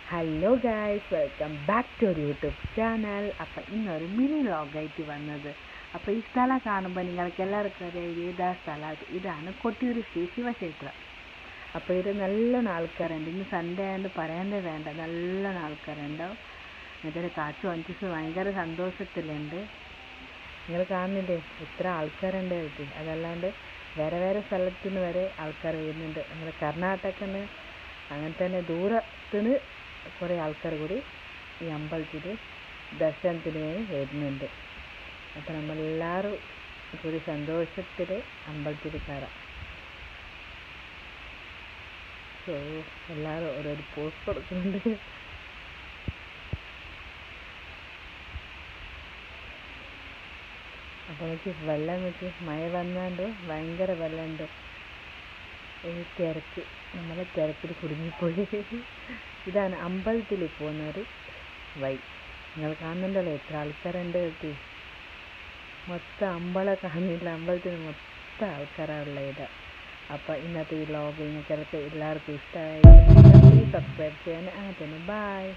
Hello guys, welcome back to ഒരു YouTube channel. അപ്പോൾ ഇന്നൊരു മിനി വ്ളോഗായിട്ട് വന്നത്. അപ്പോൾ ഈ സ്ഥലം കാണുമ്പോൾ നിങ്ങൾക്ക് എല്ലാവർക്കും അറിയാം ഇത് ഏതാ സ്ഥലം. ഇതാണ് കൊട്ടിയൂർ ശ്രീ ശിവക്ഷേത്രം. അപ്പോൾ ഇത് നല്ലോണം ആൾക്കാരുണ്ട്. ഇന്ന് സൺഡേ ആയതുകൊണ്ട് പറയാനേ വേണ്ട, നല്ലോണം ആൾക്കാരുണ്ടാവും. ഇതൊരു കാറ്റു അഞ്ച് ഭയങ്കര സന്തോഷത്തിലുണ്ട്. നിങ്ങൾ കാണുന്നില്ലേ ഇത്ര ആൾക്കാരുണ്ട് ആയിട്ട്. അതല്ലാണ്ട് വേറെ വേറെ സ്ഥലത്തുനിന്ന് വരെ ആൾക്കാർ വരുന്നുണ്ട്. നമ്മുടെ കർണാടകന്ന് അങ്ങനെ തന്നെ ദൂരത്തിന് കുറേ ആൾക്കാർ കൂടി ഈ അമ്പലത്തിൽ ദർശനത്തിന് വരുന്നുണ്ട്. അപ്പോൾ നമ്മളെല്ലാവരും കൂടി സന്തോഷത്തിൽ അമ്പലത്തിൽ കയറാം. സോ എല്ലാവരും ഓരോരു പോസ്റ്റ് കൊടുക്കുന്നുണ്ട്. അപ്പോൾ എനിക്ക് വെള്ളം നോക്കി, മഴ വന്നാണ്ട് ഭയങ്കര വെള്ളമുണ്ട്. ഈ തിരക്ക്, നമ്മളെ തിരക്കിൽ കുടുങ്ങിപ്പോയി. ഇതാണ് അമ്പലത്തിൽ പോകുന്നൊരു വഴി. നിങ്ങൾ കാണുന്നുണ്ടല്ലോ എത്ര ആൾക്കാരുണ്ട് എത്തി. മൊത്തം അമ്പലം കാണുന്നില്ല, അമ്പലത്തിൽ മൊത്തം ആൾക്കാരുള്ള ഇതാ. അപ്പോൾ ഇന്നത്തെ ഈ വ്ലോഗ് നിങ്ങൾക്ക് എല്ലാവർക്കും ഇഷ്ടമായി സബ്സ്ക്രൈബ് ചെയ്യാൻ. അങ്ങനെ തന്നെ. ബായ്.